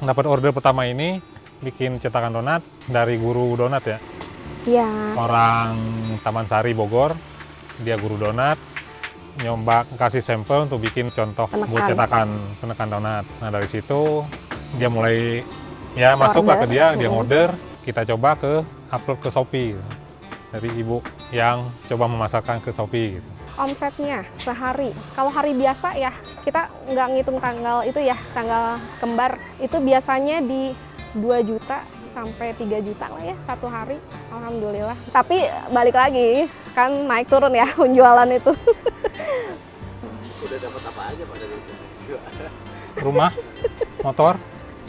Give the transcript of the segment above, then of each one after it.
dapat order pertama ini bikin cetakan donat dari guru donat ya. Iya. Orang Taman Sari Bogor, dia guru donat, nyoba kasih sampel untuk bikin contoh buat cetakan penekan donat. Nah dari situ dia mulai ya masuklah ke dia order, kita coba upload ke Shopee gitu. Dari ibu yang coba memasarkan ke Shopee gitu. Omsetnya sehari, kalau hari biasa ya kita nggak ngitung tanggal itu ya, tanggal kembar itu biasanya di 2 juta sampai 3 juta lah ya satu hari, alhamdulillah. Tapi balik lagi kan naik turun ya penjualan itu. Udah dapat apa aja Pak dari sini? Rumah, motor,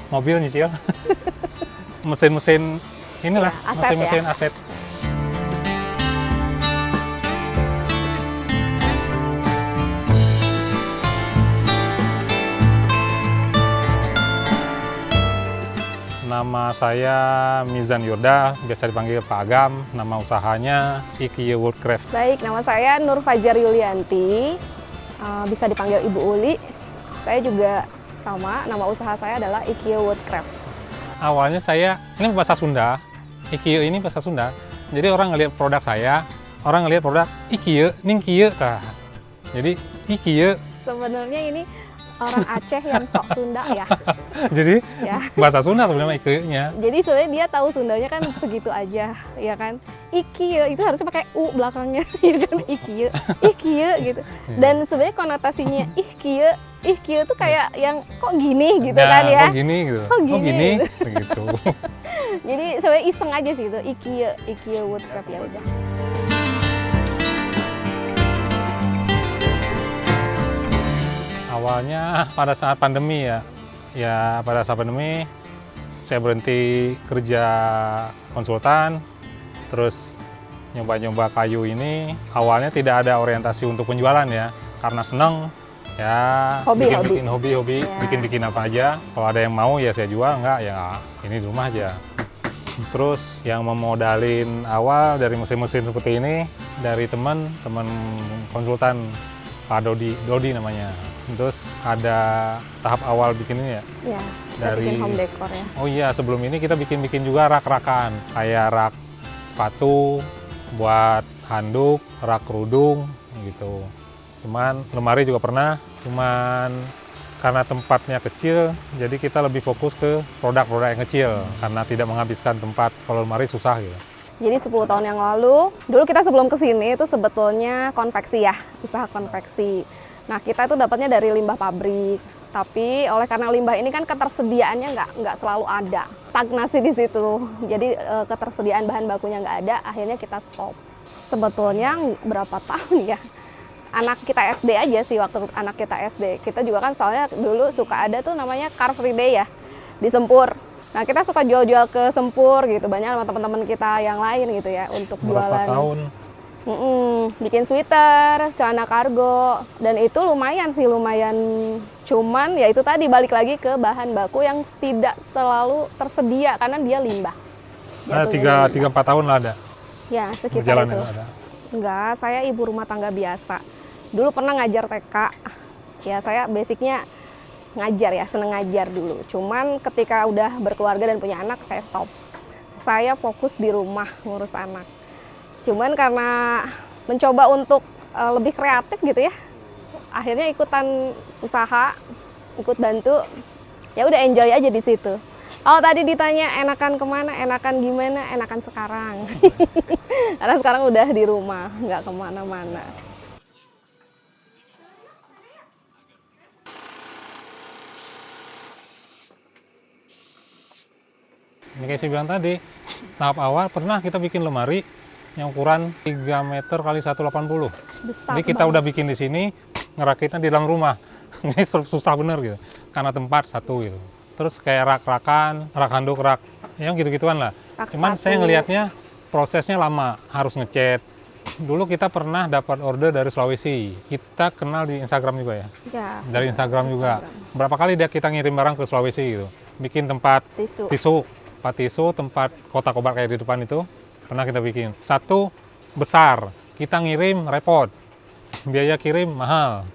mobil nyicil, mesin-mesin inilah, Ya, aset mesin-mesin ya. aset. Nama saya Mizan Yurda, biasa dipanggil Pak Agam. Nama usahanya IKY Woodcraft. Baik, nama saya Nur Fajar Yulianti, bisa dipanggil Ibu Uli. Saya juga sama, nama usaha saya adalah IKY Woodcraft. Awalnya ini bahasa Sunda, IKY ini bahasa Sunda. Jadi orang ngelihat produk saya, orang ngelihat produk IKY, ning kieu tah. Jadi IKY. Sebenarnya ini orang Aceh yang sok Sunda ya. Jadi Ya. bahasa Sunda sebenarnya IKY-nya. Jadi sebenarnya dia tahu Sundanya kan segitu aja, ya kan. Ikieu itu harusnya pakai u belakangnya, ya kan ikieu, ikieu gitu. Dan sebenarnya konotasinya ihkieu tuh kayak yang kok gini gitu Nah, kan ya. kok gini gitu. Kok gini? Gitu. Jadi sebenarnya iseng aja sih itu ikieu Woodcraft ya udah. Awalnya pada saat pandemi ya pada saat pandemi saya berhenti kerja konsultan, terus nyoba-nyoba kayu ini. Awalnya tidak ada orientasi untuk penjualan ya, karena seneng ya bikin hobi, Ya. bikin apa aja. Kalau ada yang mau ya saya jual, enggak ya ini di rumah aja. Terus yang memodalin awal dari mesin-mesin seperti ini dari teman konsultan Pak Dodi namanya. Terus ada tahap awal bikin ini ya? Ya, Dari bikin home decor ya. Oh iya, sebelum ini kita bikin juga rak-rakan. Kayak rak sepatu, buat handuk, rak kerudung, gitu. Cuman lemari juga pernah, cuman karena tempatnya kecil, jadi kita lebih fokus ke produk-produk yang kecil. Karena tidak menghabiskan tempat, kalau lemari susah gitu. Jadi 10 tahun yang lalu, dulu kita sebelum kesini itu sebetulnya konveksi ya, usaha konveksi. Nah kita itu dapatnya dari limbah pabrik, tapi oleh karena limbah ini kan ketersediaannya nggak selalu ada, stagnasi di situ. Jadi ketersediaan bahan bakunya nggak ada, akhirnya kita stop. Sebetulnya berapa tahun ya? Anak kita SD aja sih, waktu anak kita SD. Kita juga kan soalnya dulu suka ada tuh namanya Car Free Day ya, di Sempur. Nah kita suka jual-jual ke Sempur gitu, banyak sama teman-teman kita yang lain gitu ya untuk Berapa jualan. tahun? Bikin sweater, celana kargo, dan itu lumayan sih, lumayan. Cuman ya itu tadi balik lagi ke bahan baku yang tidak terlalu tersedia karena dia limbah. Ada 3-4 tahun lah ada. Ya sekitar Berjalan itu. ya ada. Enggak, saya ibu rumah tangga biasa. Dulu pernah ngajar TK. Ya saya basicnya ngajar ya, seneng ngajar dulu. Cuman ketika udah berkeluarga dan punya anak, saya stop. Saya fokus di rumah ngurus anak. Cuman karena mencoba untuk lebih kreatif gitu ya, akhirnya ikutan usaha, ikut bantu, ya udah enjoy aja di situ. Kalau tadi ditanya enakan kemana, enakan gimana, enakan sekarang. Karena sekarang udah di rumah, nggak kemana-mana. Ini kayak saya bilang tadi, tahap awal pernah kita bikin lemari yang ukuran 3 meter kali 180. Besar Jadi kita banget. udah bikin di sini, ngerakitnya di dalam rumah. Ini susah bener gitu, karena tempat satu gitu. Terus kayak rak-rakan, rak handuk, rak, yang gitu-gituan lah. Rak Cuman sepatu. saya ngelihatnya prosesnya lama, harus ngecat. Dulu kita pernah dapat order dari Sulawesi. Kita kenal di Instagram juga ya. Ya, Dari Instagram juga. Berapa kali kita ngirim barang ke Sulawesi gitu. Bikin tempat tisu. tisu, tempat kotak obat kayak di depan itu. Pernah kita bikin. Satu besar, kita ngirim repot. Biaya kirim mahal.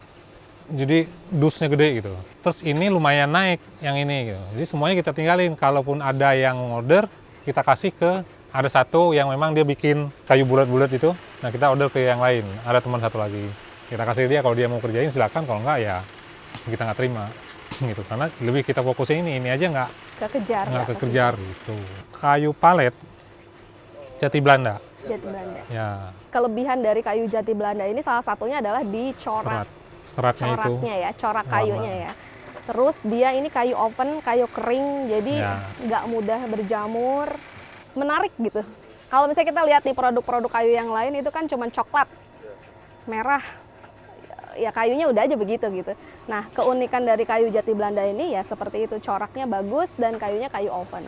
jadi dusnya gede gitu. Terus ini lumayan naik yang ini gitu. Jadi semuanya kita tinggalin. Kalaupun ada yang order, kita kasih ke ada satu yang memang dia bikin kayu bulat-bulat itu. Nah kita order ke yang lain. Ada teman satu lagi. Kita kasih dia, kalau dia mau kerjain silakan. Kalau enggak ya kita nggak terima gitu. Karena lebih kita fokusin ini aja nggak kekejar gitu. Kayu palet jati Belanda. Jati Belanda. Ya. Kelebihan dari kayu jati Belanda ini salah satunya adalah di Seratnya itu. coraknya ya, corak kayunya ya. Terus dia ini kayu oven, kayu kering, jadi nggak mudah berjamur. Menarik gitu. Kalau misalnya kita lihat nih produk-produk kayu yang lain itu kan cuma coklat, merah, ya kayunya udah aja begitu gitu. Nah keunikan dari kayu jati Belanda ini ya seperti itu, coraknya bagus dan kayunya kayu oven.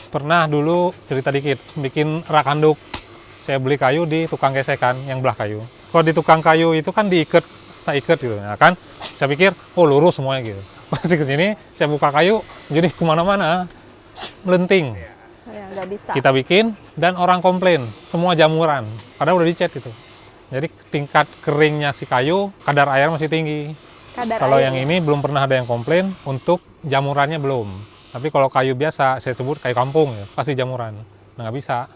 Pernah dulu cerita dikit, bikin rak handuk. Saya beli kayu di tukang gesekan yang belah kayu. Kalau di tukang kayu itu kan diikat, saya ikat gitu, ya kan? Saya pikir, oh lurus semuanya gitu. Pas ke sini, saya buka kayu, jadi kemana-mana, melenting. Ya, nggak bisa. Kita bikin, dan orang komplain, semua jamuran. Padahal udah dicat itu. Jadi tingkat keringnya si kayu, kadar air masih tinggi. Kalau yang ini belum pernah ada yang komplain, untuk jamurannya belum. Tapi kalau kayu biasa, saya sebut kayu kampung, ya, pasti jamuran. Nah, nggak bisa.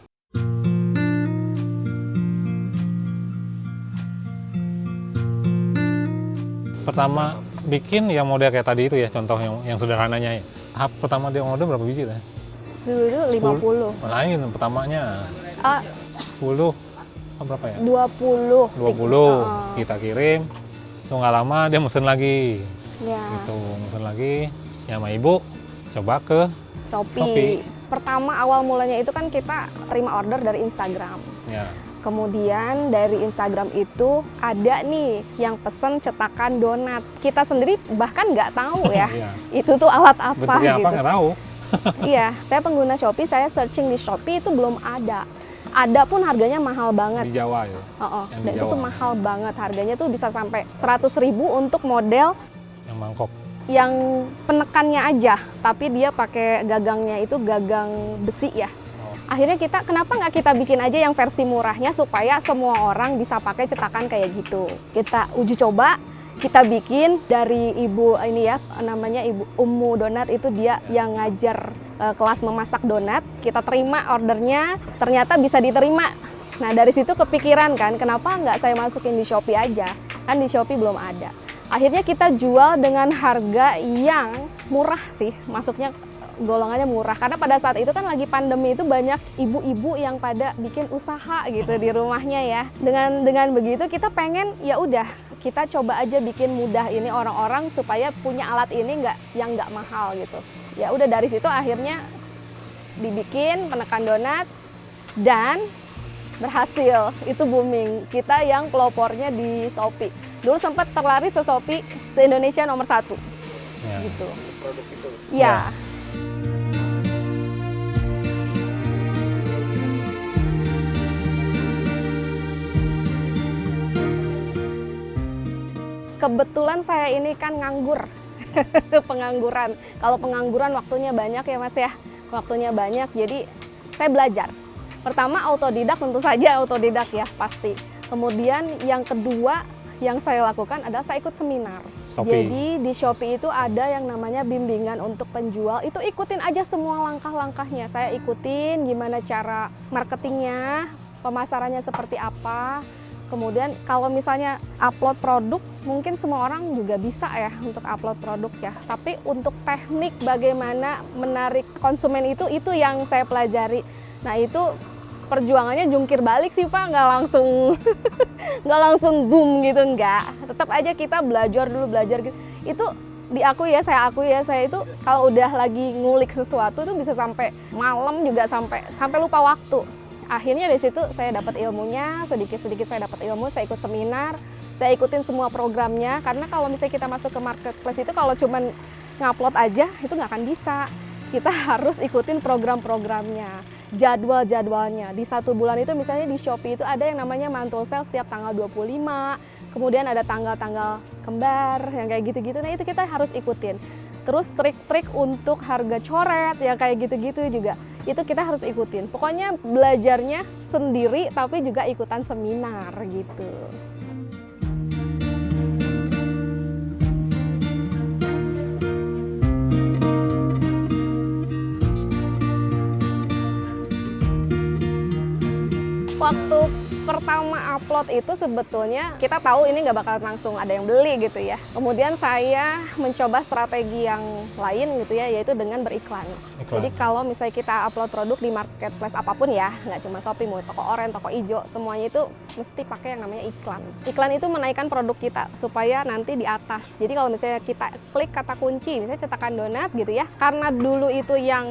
Pertama bikin ya model kayak tadi itu ya, contoh yang sederhananya ya. Tahap pertama dia order berapa biji ya? Dulu 50. Lain pertamanya. 10 berapa ya? 20. 20. Kita kirim. Tuh nggak lama dia mesen lagi. Ya. Gitu, mesen lagi. Ya sama ibu coba ke Shopee. Pertama awal mulanya itu kan kita terima order dari Instagram. Ya. Kemudian dari Instagram itu ada nih yang pesen cetakan donat. Kita sendiri bahkan nggak tahu ya, itu tuh alat apa. Bentuknya gitu. apa nggak tahu. Iya, saya pengguna Shopee, saya searching di Shopee itu belum ada. Ada pun harganya mahal banget. Di Jawa ya. Dan itu tuh mahal banget, harganya tuh bisa sampai 100.000 untuk model yang mangkok. Yang penekannya aja, tapi dia pakai gagangnya itu gagang besi ya. Akhirnya kita, kenapa nggak kita bikin aja yang versi murahnya supaya semua orang bisa pakai cetakan kayak gitu. Kita uji coba, kita bikin dari ibu ini ya, namanya Ibu Ummu Donat, itu dia yang ngajar kelas memasak donat. Kita terima ordernya, ternyata bisa diterima. Nah dari situ kepikiran kan, kenapa nggak saya masukin di Shopee aja? Kan di Shopee belum ada. Akhirnya kita jual dengan harga yang murah sih, masuknya golongannya murah. Karena pada saat itu kan lagi pandemi, itu banyak ibu-ibu yang pada bikin usaha gitu di rumahnya ya. Dengan begitu kita pengen ya udah kita coba aja bikin mudah ini orang-orang supaya punya alat ini nggak mahal gitu. Ya udah dari situ akhirnya dibikin penekan donat dan berhasil. Itu booming. Kita yang pelopornya di Shopee. Dulu sempat terlaris se Shopee se-Indonesia nomor 1. Ya. Gitu. Produk itu. Ya. Kebetulan saya ini kan nganggur. Pengangguran. Kalau pengangguran waktunya banyak ya Mas ya. Waktunya banyak, jadi saya belajar. Pertama autodidak, tentu saja autodidak ya, pasti. Kemudian yang kedua yang saya lakukan adalah saya ikut seminar. Jadi di Shopee itu ada yang namanya bimbingan untuk penjual. Itu ikutin aja semua langkah-langkahnya. Saya ikutin gimana cara marketingnya, pemasarannya seperti apa. Kemudian kalau misalnya upload produk, mungkin semua orang juga bisa ya untuk upload produk ya. Tapi untuk teknik bagaimana menarik konsumen itu yang saya pelajari. Nah itu perjuangannya jungkir balik sih Pak, nggak langsung boom gitu, nggak. Tetap aja kita belajar gitu. Itu diakui ya, saya itu kalau udah lagi ngulik sesuatu itu bisa sampai malam juga sampai lupa waktu. Akhirnya dari situ saya dapat ilmunya, sedikit-sedikit saya dapat ilmu, saya ikut seminar, saya ikutin semua programnya. Karena kalau misalnya kita masuk ke marketplace itu kalau cuman ngupload aja itu nggak akan bisa. Kita harus ikutin program-programnya, jadwal-jadwalnya. Di 1 bulan itu misalnya di Shopee itu ada yang namanya mantul sale setiap tanggal 25, kemudian ada tanggal-tanggal kembar yang kayak gitu-gitu. Nah itu kita harus ikutin. Terus trik-trik untuk harga coret yang kayak gitu-gitu juga, itu kita harus ikutin. Pokoknya belajarnya sendiri tapi juga ikutan seminar gitu. pertama upload itu sebetulnya kita tahu ini nggak bakal langsung ada yang beli gitu ya. Kemudian saya mencoba strategi yang lain gitu ya, yaitu dengan beriklan. Jadi kalau misalnya kita upload produk di marketplace apapun ya, nggak cuma Shopee, mau toko oranye, toko ijo, semuanya itu mesti pakai yang namanya iklan. Iklan itu menaikkan produk kita supaya nanti di atas. Jadi kalau misalnya kita klik kata kunci, misalnya cetakan donat gitu ya, karena dulu itu yang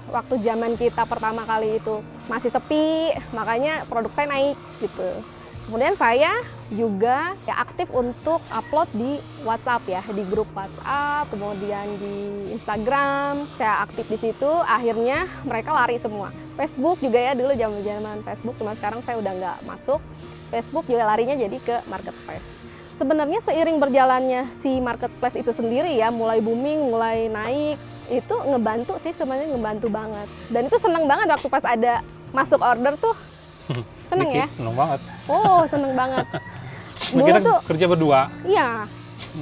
waktu zaman kita pertama kali itu masih sepi, makanya produk saya naik gitu. Kemudian saya juga ya aktif untuk upload di WhatsApp ya, di grup WhatsApp, kemudian di Instagram, saya aktif di situ. Akhirnya mereka lari semua. Facebook juga ya, dulu zaman Facebook, cuma sekarang saya udah nggak masuk. Facebook juga larinya jadi ke marketplace. Sebenarnya seiring berjalannya si marketplace itu sendiri ya, mulai booming, mulai naik, itu ngebantu sih, sebenarnya ngebantu banget. Dan itu seneng banget waktu pas ada masuk order tuh. Seneng ya? Seneng banget. Oh, seneng banget. Nah, kita kerja berdua. Iya.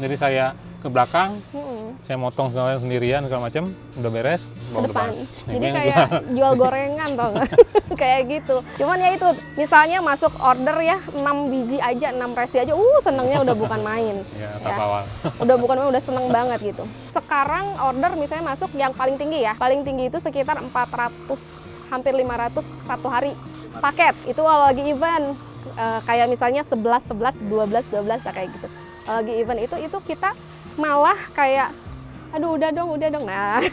Jadi saya ke belakang, Mm-mm. saya motong segala sendirian segala macam, udah beres, Ke bawa depan. Nah, Jadi ini yang kayak jual gorengan tau nggak? Kayak gitu. Cuman ya itu, misalnya masuk order ya 6 biji aja, 6 resi aja, senengnya udah bukan main. ya, tahap awal. Udah bukan main, udah seneng banget gitu. Sekarang order misalnya masuk yang paling tinggi ya, paling tinggi itu sekitar 400, hampir 500 satu hari paket. Itu kalau lagi event, kayak misalnya 11, 11, 12, 12, kayak gitu. Kalau lagi event itu kita malah kayak, aduh udah dong. Nah,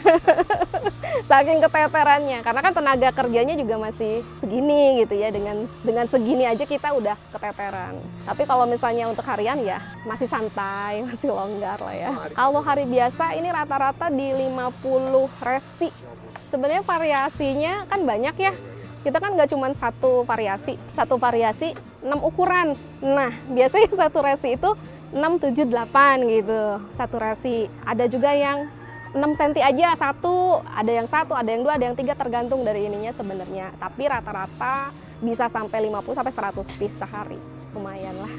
saking keteterannya. Karena kan tenaga kerjanya juga masih segini gitu ya, dengan segini aja kita udah keteteran. Tapi kalau misalnya untuk harian ya masih santai, masih longgar lah ya. Kalau hari biasa ini rata-rata di 50 resi. Sebenarnya variasinya kan banyak ya. Kita kan nggak cuma satu variasi 6 ukuran. Nah, biasanya satu resi itu 6, 7, 8 gitu, satu resi. Ada juga yang 6 cm aja satu, ada yang 1, ada yang 2, ada yang 3, tergantung dari ininya sebenarnya. Tapi rata-rata bisa sampai 50 sampai 100 piece sehari, lumayan lah.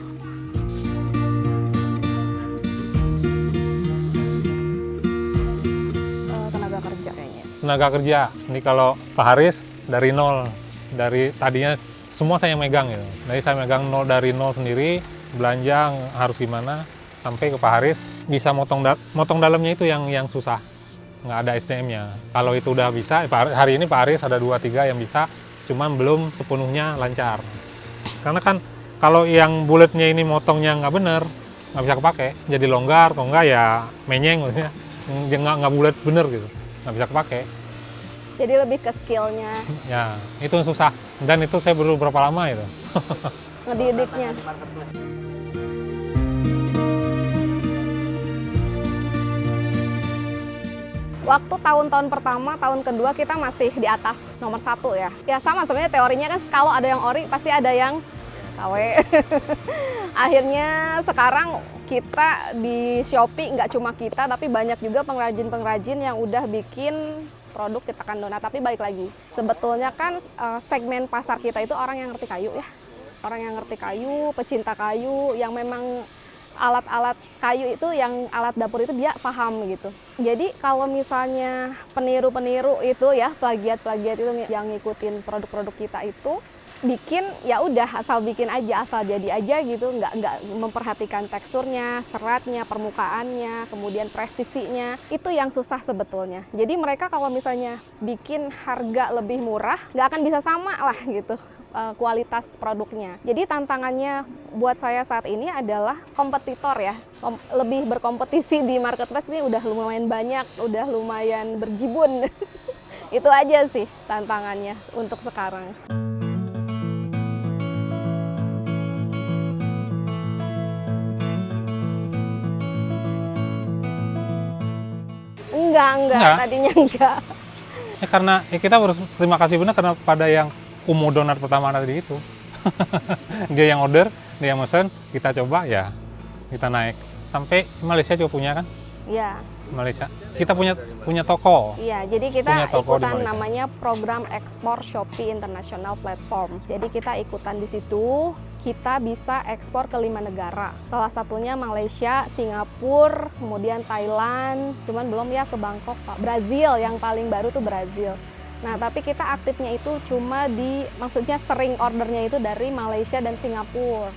Tenaga kerja kayaknya. Tenaga kerja, ini kalau Pak Haris dari nol, dari tadinya semua saya megang gitu. Jadi saya megang dari nol sendiri, belanja harus gimana, sampai ke Pak Haris bisa motong dalamnya itu yang susah, nggak ada SDM-nya. Kalau itu udah bisa, hari ini Pak Haris ada 2-3 yang bisa, cuman belum sepenuhnya lancar. Karena kan kalau yang bulatnya ini motongnya nggak bener, nggak bisa kepake, jadi longgar, kalau nggak ya menyeng, maksudnya nggak bulat bener gitu, nggak bisa kepake. Jadi lebih ke skillnya, Ya itu yang susah, dan itu saya perlu berapa lama itu. ngedidiknya. Waktu tahun-tahun pertama, tahun kedua kita masih di atas nomor 1 ya. Ya sama sebenarnya teorinya kan, kalau ada yang ori pasti ada yang KW. Akhirnya sekarang kita di Shopee nggak cuma kita, tapi banyak juga pengrajin-pengrajin yang udah bikin produk cetakan donat. Tapi balik lagi, sebetulnya kan segmen pasar kita itu orang yang ngerti kayu ya. Orang yang ngerti kayu, pecinta kayu, yang memang alat-alat kayu itu, yang alat dapur itu dia paham gitu. Jadi kalau misalnya peniru-peniru itu ya, plagiat-plagiat itu yang ngikutin produk-produk kita itu, bikin ya udah asal bikin aja, asal jadi aja gitu, nggak memperhatikan teksturnya, seratnya, permukaannya, kemudian presisinya, itu yang susah sebetulnya. Jadi mereka kalau misalnya bikin harga lebih murah, nggak akan bisa sama lah gitu kualitas produknya. Jadi tantangannya buat saya saat ini adalah kompetitor ya, lebih berkompetisi di marketplace ini udah lumayan banyak, udah lumayan berjibun. Itu aja sih tantangannya untuk sekarang. Enggak, tadinya enggak. Ya karena kita harus terima kasih benar karena pada yang Kumu Donat pertama tadi itu. Dia yang order, dia yang mesen, kita coba ya, kita naik. Sampai Malaysia juga punya kan? Iya. Malaysia. Kita punya toko. Iya, jadi kita Punya toko di ikutan Malaysia. namanya program ekspor Shopee International Platform. Jadi kita ikutan di situ, kita bisa ekspor ke 5 negara. Salah satunya Malaysia, Singapura, kemudian Thailand, cuman belum ya ke Bangkok, Pak. Brazil, yang paling baru tuh Brazil. Nah, tapi kita aktifnya itu cuma maksudnya sering ordernya itu dari Malaysia dan Singapura.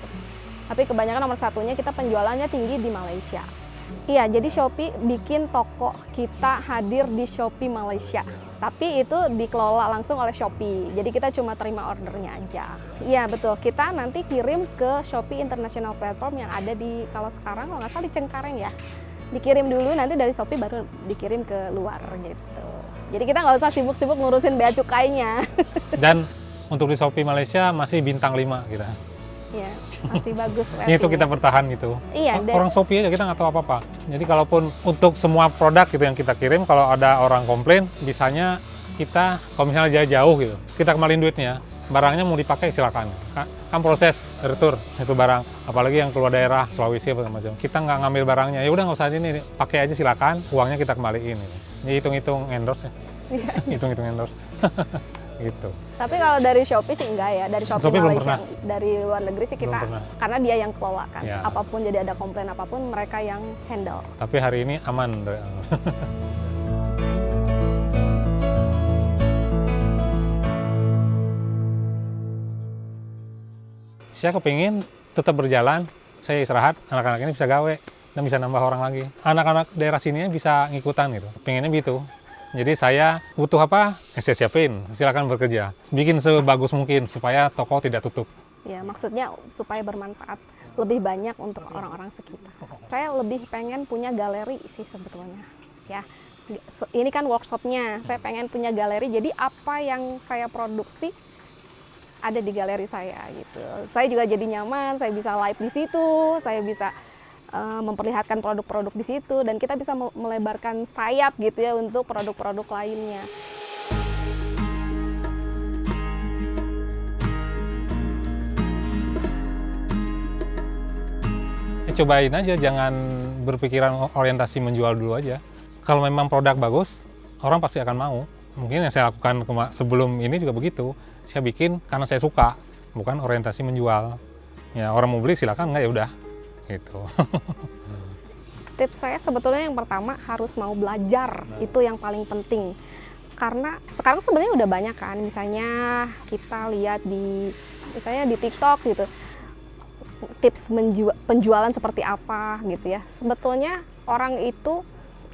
Tapi kebanyakan nomor satunya kita penjualannya tinggi di Malaysia. Iya, jadi Shopee bikin toko kita hadir di Shopee Malaysia. Tapi itu dikelola langsung oleh Shopee. Jadi kita cuma terima ordernya aja. Iya, betul. Kita nanti kirim ke Shopee International Platform yang ada kalau sekarang kalau nggak salah di Cengkareng ya. Dikirim dulu, nanti dari Shopee baru dikirim ke luar gitu. Jadi kita nggak usah sibuk-sibuk ngurusin bea cukainya. Dan untuk di Shopee Malaysia masih bintang 5 kita. Iya, masih bagus. Itu kita bertahan gitu. Iya, orang Shopee aja kita nggak tahu apa-apa. Jadi kalaupun untuk semua produk gitu yang kita kirim, kalau ada orang komplain, bisanya kita, kalau misalnya jauh gitu, kita kembaliin duitnya. Barangnya mau dipakai silakan. Kan proses retur itu barang, apalagi yang keluar daerah Sulawesi apa macam. Kita nggak ngambil barangnya, ya udah nggak usah ini, pakai aja silakan, uangnya kita kembaliin. Jadi hitung-hitung endorse ya. Hitung-hitung endorse. Gitu. Tapi kalau dari Shopee sih enggak ya, dari Shopee belum Malaysia, pernah. dari luar negeri sih kita, karena dia yang kelola kan. Ya. Apapun jadi ada komplain apapun mereka yang handle. Tapi hari ini aman. Saya kepingin tetap berjalan, saya istirahat, anak-anak ini bisa gawe dan bisa nambah orang lagi. Anak-anak daerah sini bisa ngikutan gitu, pengennya gitu. Jadi saya butuh apa, saya siapin, silakan bekerja. Bikin sebagus mungkin supaya toko tidak tutup. Ya, maksudnya supaya bermanfaat lebih banyak untuk orang-orang sekitar. Saya lebih pengen punya galeri sih sebetulnya. Ya, ini kan workshopnya, saya pengen punya galeri, jadi apa yang saya produksi ada di galeri saya gitu. Saya juga jadi nyaman, saya bisa live di situ, saya bisa memperlihatkan produk-produk di situ, dan kita bisa melebarkan sayap gitu ya untuk produk-produk lainnya. Cobain aja, jangan berpikiran orientasi menjual dulu aja. Kalau memang produk bagus, orang pasti akan mau. Mungkin yang saya lakukan sebelum ini juga begitu. Saya bikin karena saya suka, bukan orientasi menjual. Ya orang mau beli silakan, nggak ya udah. Gitu. Tips saya sebetulnya yang pertama harus mau belajar, itu yang paling penting. Karena sekarang sebenarnya udah banyak kan, misalnya kita lihat misalnya di TikTok gitu, tips penjualan seperti apa gitu ya. Sebetulnya orang itu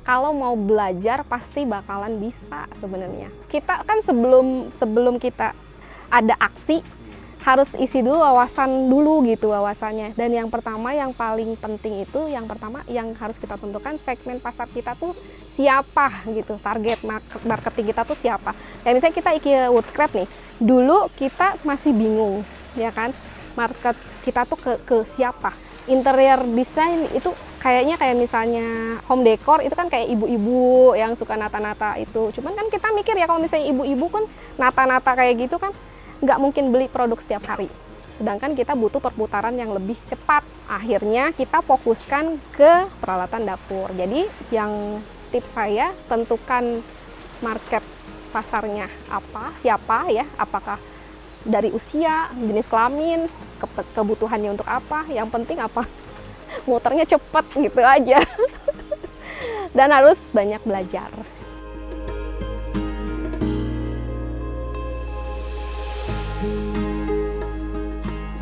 kalau mau belajar pasti bakalan bisa sebenarnya. Kita kan sebelum kita ada aksi, harus isi dulu wawasan dulu gitu wawasannya. Dan yang pertama yang paling penting itu yang harus kita tentukan segmen pasar kita tuh siapa gitu, target marketing kita tuh siapa. Ya misalnya kita IKEA Woodcraft nih, dulu kita masih bingung ya kan, market kita tuh ke siapa. Interior design itu kayak misalnya home decor itu kan kayak ibu-ibu yang suka nata-nata itu. Cuman kan kita mikir ya kalau misalnya ibu-ibu kan nata-nata kayak gitu kan nggak mungkin beli produk setiap hari. Sedangkan kita butuh perputaran yang lebih cepat. Akhirnya kita fokuskan ke peralatan dapur. Jadi yang tips saya, tentukan market pasarnya apa, siapa ya, apakah dari usia, jenis kelamin, kebutuhannya untuk apa, yang penting apa, muternya cepet gitu aja. Dan harus banyak belajar.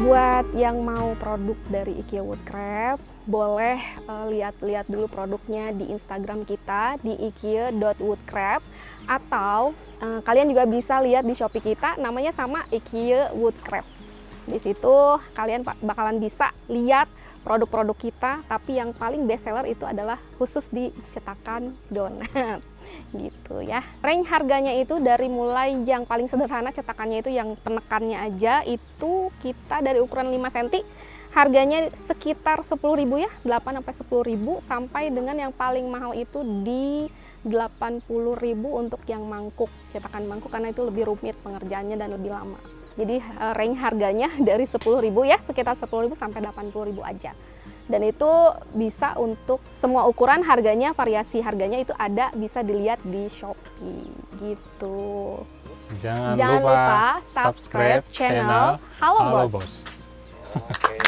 Buat yang mau produk dari IKEA Woodcraft, boleh lihat-lihat dulu produknya di Instagram kita di ikea.woodcraft, atau kalian juga bisa lihat di Shopee kita, namanya sama IKEA Woodcraft. Di situ kalian bakalan bisa lihat produk-produk kita, tapi yang paling best seller itu adalah khusus di cetakan donat. Gitu ya. Range harganya itu dari mulai yang paling sederhana, cetakannya itu yang penekannya aja, itu kita dari ukuran 5 cm harganya sekitar 10.000 ya, 8 sampai 10.000, sampai dengan yang paling mahal itu di 80.000 untuk yang mangkuk, cetakan mangkuk, karena itu lebih rumit pengerjaannya dan lebih lama. Jadi range harganya dari 10.000 ya, sekitar 10.000 sampai 80.000 aja. Dan itu bisa untuk semua ukuran, harganya, variasi harganya itu ada, bisa dilihat di Shopee gitu. Jangan lupa subscribe channel Halo Bos. Oke.